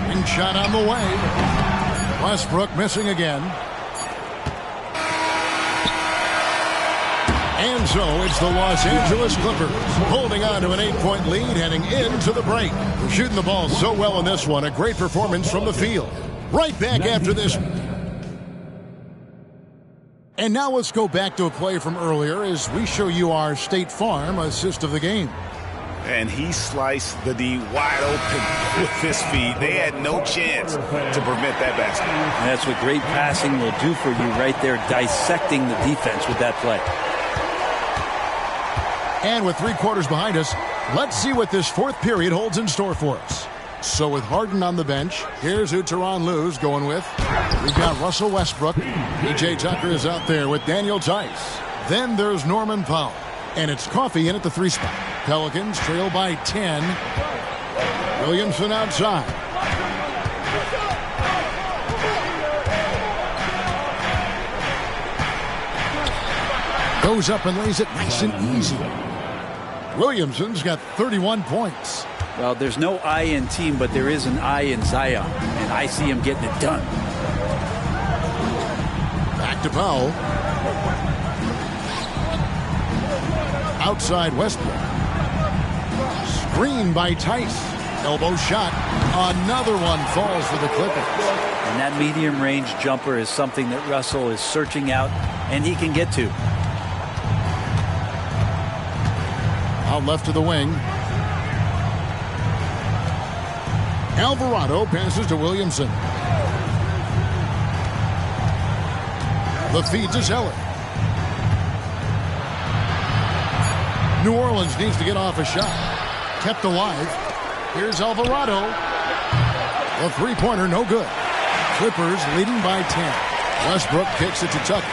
8. Wing shot on the way. Westbrook missing again. And so it's the Los Angeles Clippers holding on to an 8-point lead heading into the break. They're shooting the ball so well in this one. A great performance from the field. Right back after this. And now let's go back to a play from earlier as we show you our State Farm assist of the game. And he sliced the D wide open with his feet. They had no chance to prevent that basket. And that's what great passing will do for you right there, dissecting the defense with that play. And with 3 quarters behind us, let's see what this fourth period holds in store for us. So with Harden on the bench, here's who Tyronn Lue's going with. We've got Russell Westbrook. P.J. Tucker is out there with Daniel Tice. Then there's Norman Powell. And it's Coffey in at the 3 spot. Pelicans trail by 10. Williamson outside. Goes up and lays it nice and easy. Williamson's got 31 points. Well, there's no I in team, but there is an I in Zion, and I see him getting it done. Back to Powell. Outside Westbrook. Screen by Tice. Elbow shot. Another one falls for the Clippers. And that medium range jumper is something that Russell is searching out, and he can get to. Out left to the wing. Alvarado passes to Williamson. The feed to Zeller. New Orleans needs to get off a shot. Kept alive. Here's Alvarado. A three-pointer, no good. Clippers leading by 10. Westbrook kicks it to Tucker.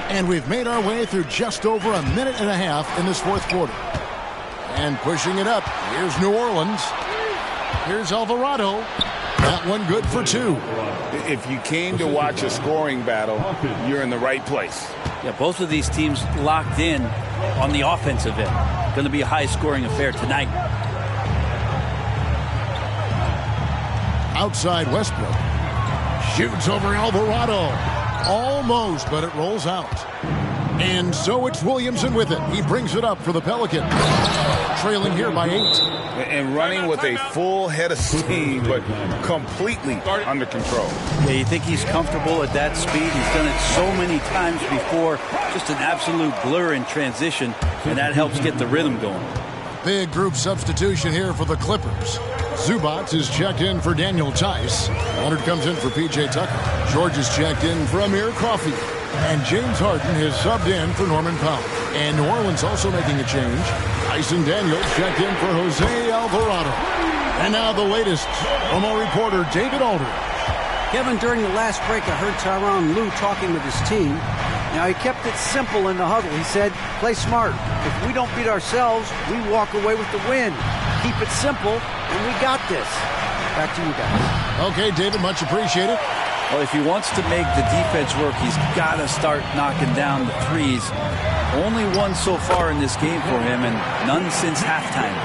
And we've made our way through just over a minute and a half in this fourth quarter. And pushing it up, here's New Orleans. Here's Alvarado. That one good for 2. If you came to watch a scoring battle, you're in the right place. Yeah, both of these teams locked in on the offensive end. Going to be a high-scoring affair tonight. Outside Westbrook. Shoots over Alvarado. Almost, but it rolls out. And so it's Williamson with it. He brings it up for the Pelicans. Trailing here by 8. And running with a full head of steam, but completely under control. Yeah, you think he's comfortable at that speed? He's done it so many times before. Just an absolute blur in transition, and that helps get the rhythm going. Big group substitution here for the Clippers. Zubac is checked in for Daniel Tice. Leonard comes in for P.J. Tucker. George is checked in for Amir Coffey. And James Harden has subbed in for Norman Powell. And New Orleans also making a change. Tyson Daniels checked in for Jose Alvarado. And now the latest from our reporter David Aldridge. Kevin, during the last break, I heard Tyronn Lue talking with his team. Now, he kept it simple in the huddle. He said, play smart. If we don't beat ourselves, we walk away with the win. Keep it simple, and we got this. Back to you guys. Okay, David, much appreciated. Well, if he wants to make the defense work, he's got to start knocking down the threes. Only one so far in this game for him, and none since halftime.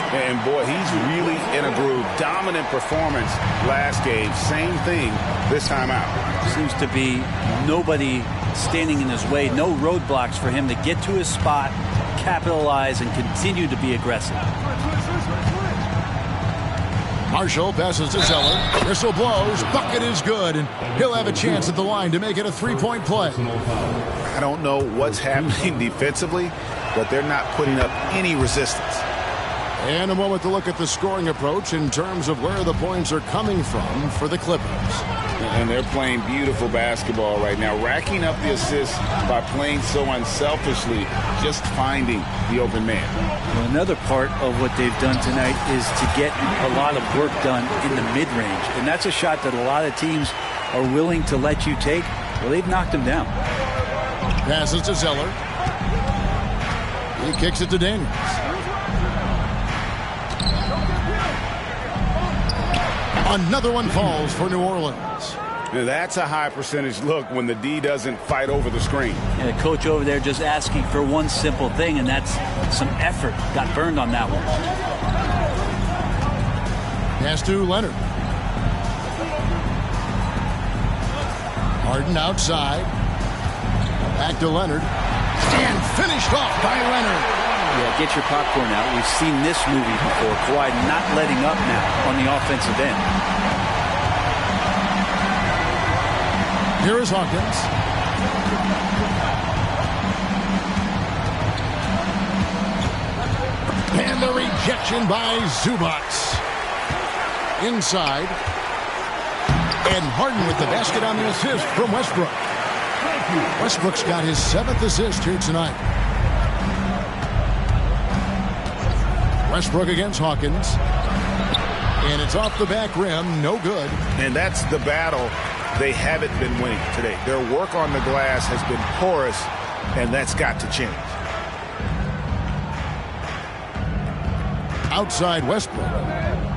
And boy, he's really in a groove. Dominant performance last game. Same thing this time out. Seems to be nobody standing in his way. No roadblocks for him to get to his spot, capitalize, and continue to be aggressive. Marshall passes to Zeller. Whistle blows. Bucket is good, and he'll have a chance at the line to make it a three-point play. I don't know what's happening defensively, but they're not putting up any resistance. And a moment to look at the scoring approach in terms of where the points are coming from for the Clippers. And they're playing beautiful basketball right now, racking up the assists by playing so unselfishly, just finding the open man. Well, another part of what they've done tonight is to get a lot of work done in the mid-range. And that's a shot that a lot of teams are willing to let you take. Well, they've knocked them down. Passes to Zeller. He kicks it to Daniels. Another one falls for New Orleans. Now that's a high percentage look when the D doesn't fight over the screen. And the coach over there just asking for one simple thing, and that's some effort. Got burned on that one. Pass to Leonard. Harden outside. Back to Leonard. And finished off by Leonard. Yeah, get your popcorn out. We've seen this movie before. Kawhi not letting up now on the offensive end. Here is Hawkins. And the rejection by Zubac. Inside. And Harden with the basket on the assist from Westbrook. Westbrook's got his 7th assist here tonight. Westbrook against Hawkins. And it's off the back rim. No good. And that's the battle they haven't been winning today. Their work on the glass has been porous, and that's got to change. Outside Westbrook.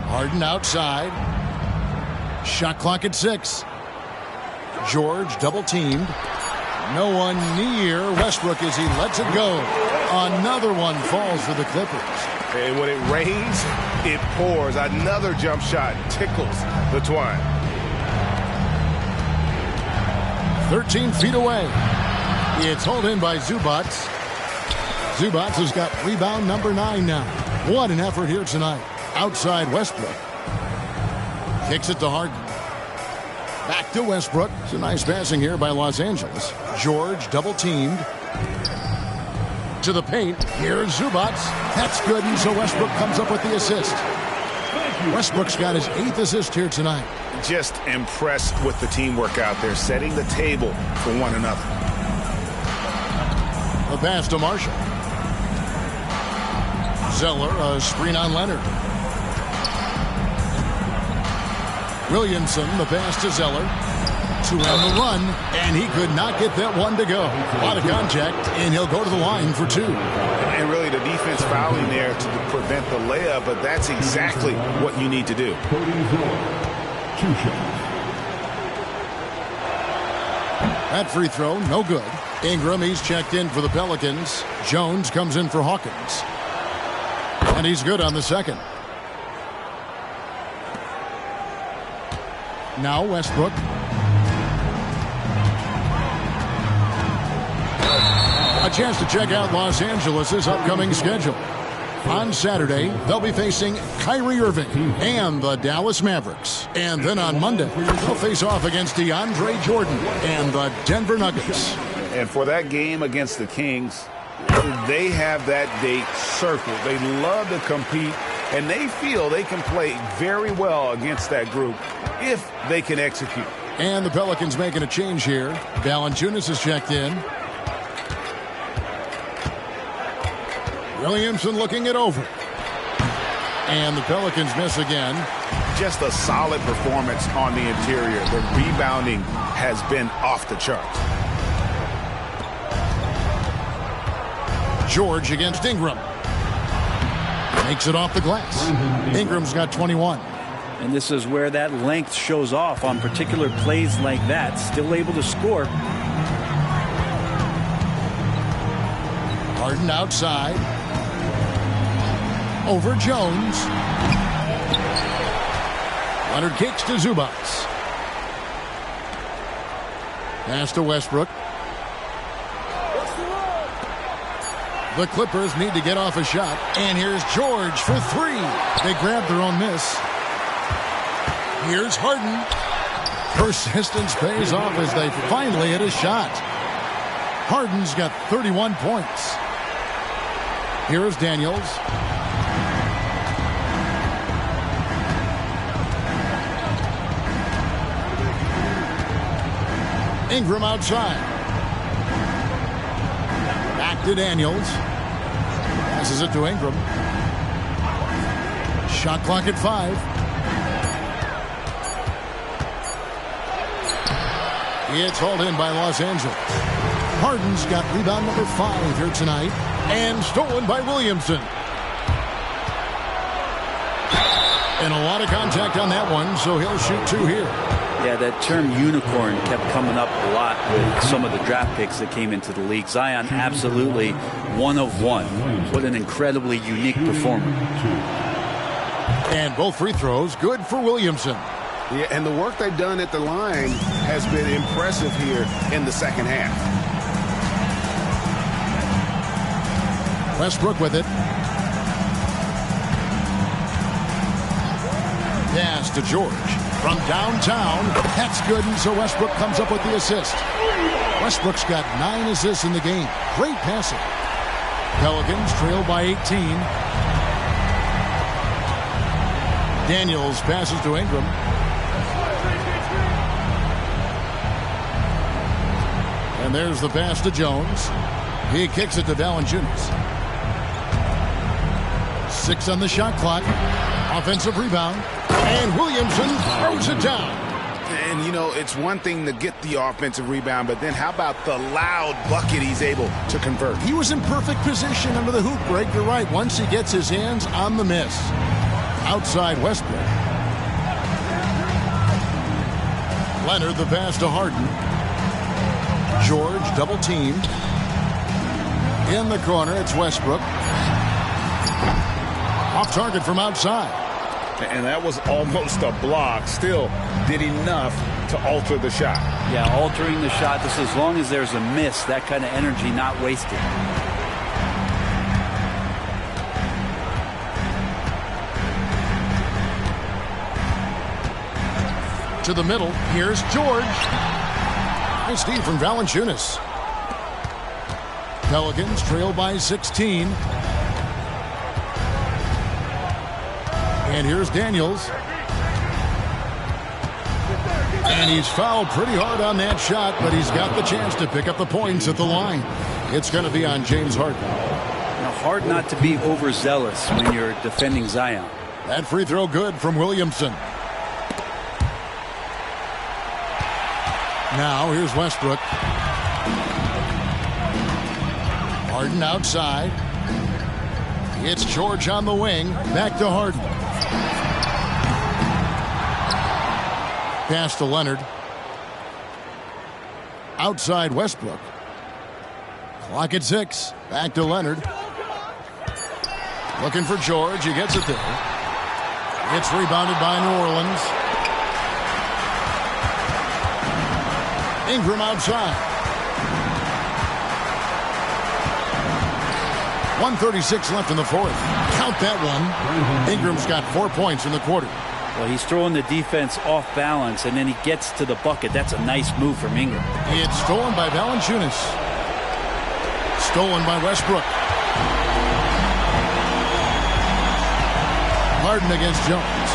Harden outside. Shot clock at 6. George double teamed. No one near Westbrook as he lets it go. Another one falls for the Clippers. And when it rains, it pours. Another jump shot tickles the twine. 13 feet away. It's hauled in by Zubac. Zubac has got rebound number 9 now. What an effort here tonight. Outside Westbrook. Kicks it to Harden. Back to Westbrook. It's a nice passing here by Los Angeles. George double teamed. To the paint. Here's Zubac. That's good, and so Westbrook comes up with the assist. Westbrook's got his 8th assist here tonight. Just impressed with the teamwork out there, setting the table for one another. The pass to Marshall. Zeller, a screen on Leonard. Williamson, the pass to Zeller. 2 on the run, and he could not get that one to go. A lot of contact, and he'll go to the line for 2. And really the defense fouling there to prevent the layup, but that's exactly what you need to do. 2 shots. That free throw, no good. Ingram, he's checked in for the Pelicans. Jones comes in for Hawkins. And he's good on the second. Now Westbrook. A chance to check out Los Angeles' upcoming schedule. On Saturday, they'll be facing Kyrie Irving and the Dallas Mavericks. And then on Monday, they'll face off against DeAndre Jordan and the Denver Nuggets. And for that game against the Kings, they have that date circled. They love to compete, and they feel they can play very well against that group if they can execute. And the Pelicans making a change here. Valanciunas is checked in. Williamson looking it over. And the Pelicans miss again. Just a solid performance on the interior. The rebounding has been off the charts. George against Ingram. Makes it off the glass. Ingram's got 21. And this is where that length shows off on particular plays like that. Still able to score. Harden outside. Over Jones. Leonard kicks to Zubac. Pass to Westbrook. The Clippers need to get off a shot. And here's George for 3. They grab their own miss. Here's Harden. Persistence pays off as they finally hit a shot. Harden's got 31 points. Here's Daniels. Ingram outside. Back to Daniels. Passes it to Ingram. Shot clock at 5. It's hauled in by Los Angeles. Harden's got rebound number 5 here tonight. And stolen by Williamson. And a lot of contact on that one, so he'll shoot 2 here. Yeah, that term unicorn kept coming up a lot with some of the draft picks that came into the league. Zion, absolutely one of one. What an incredibly unique performer. And both free throws good for Williamson. Yeah, and the work they've done at the line has been impressive here in the second half. Westbrook with it. Pass to George from downtown. That's good, and so Westbrook comes up with the assist. Westbrook's got 9 assists in the game. Great passing. Pelicans trail by 18. Daniels passes to Ingram. And there's the pass to Jones. He kicks it to Valanciunas. 6 on the shot clock. Offensive rebound. And Williamson throws it down. And, you know, it's one thing to get the offensive rebound, but then how about the loud bucket he's able to convert? He was in perfect position under the hoop, Greg. You're right. Once he gets his hands on the miss. Outside Westbrook. Leonard the pass to Harden. George double teamed. In the corner, it's Westbrook. Off target from outside. And that was almost a block. Still did enough to alter the shot. Yeah, altering the shot, just as long as there's a miss, that kind of energy not wasted. To the middle, here's George. Nice D from Valanciunas. Pelicans trail by 16. And here's Daniels. And he's fouled pretty hard on that shot, but he's got the chance to pick up the points at the line. It's going to be on James Harden. Now, hard not to be overzealous when you're defending Zion. That free throw good from Williamson. Now here's Westbrook. Harden outside. It's George on the wing. Back to Harden. Pass to Leonard. Outside Westbrook. Clock at 6. Back to Leonard. Looking for George. He gets it there. It's rebounded by New Orleans. Ingram outside. 1:36 left in the fourth. Count that one. Ingram's got 4 points in the quarter. Well, he's throwing the defense off balance, and then he gets to the bucket. That's a nice move from Ingram. It's stolen by Valanciunas. Stolen by Westbrook. Harden against Jones.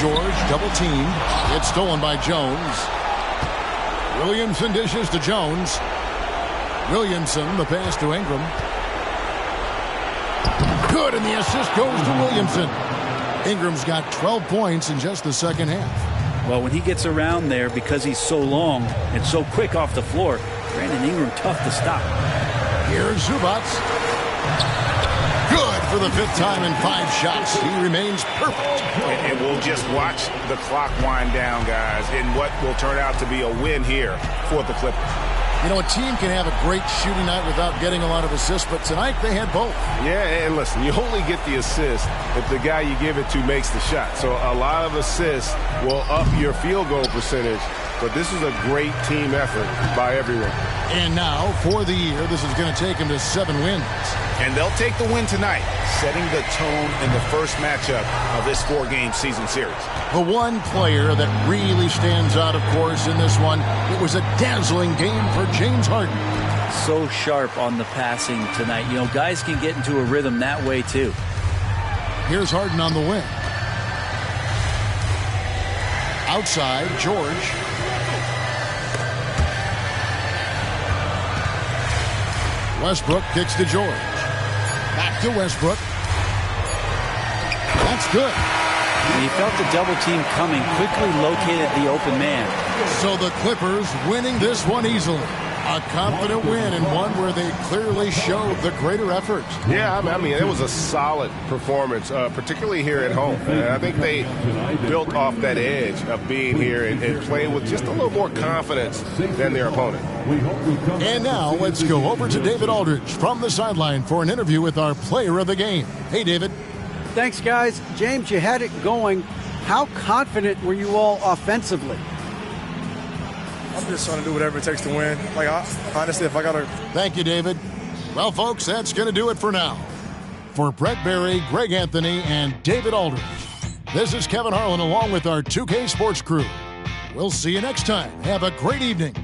George double team. It's stolen by Jones. Williamson dishes to Jones. Williamson, the pass to Ingram. Good, and the assist goes to Williamson. Ingram's got 12 points in just the second half. Well, when he gets around there, because he's so long and so quick off the floor, Brandon Ingram tough to stop. Here's Zubac. Good for the 5th time in 5 shots. He remains perfect. And we'll just watch the clock wind down, guys, in what will turn out to be a win here for the Clippers. You know, a team can have a great shooting night without getting a lot of assists, but tonight they had both. Yeah, and listen, you only get the assist if the guy you give it to makes the shot. So a lot of assists will up your field goal percentage, but this is a great team effort by everyone. And now, for the year, this is going to take him to 7 wins. And they'll take the win tonight, setting the tone in the first matchup of this 4-game season series. The one player that really stands out, of course, in this one, it was a dazzling game for James Harden. So sharp on the passing tonight. You know, guys can get into a rhythm that way, too. Here's Harden on the wing. Outside, George. Westbrook kicks to George. Back to Westbrook. That's good. And he felt the double team coming, quickly located the open man. So the Clippers winning this one easily. A confident win, and one where they clearly showed the greater effort. Yeah, I mean, it was a solid performance, particularly here at home. And I think they built off that edge of being here and playing with just a little more confidence than their opponent. And now let's go over to David Aldridge from the sideline for an interview with our player of the game. Hey, David. Thanks, guys. James, you had it going. How confident were you all offensively? I'm just trying to do whatever it takes to win. Like, honestly, if I got to... Thank you, David. Well, folks, that's going to do it for now. For Brett Berry, Greg Anthony, and David Aldridge, this is Kevin Harlan along with our 2K Sports crew. We'll see you next time. Have a great evening.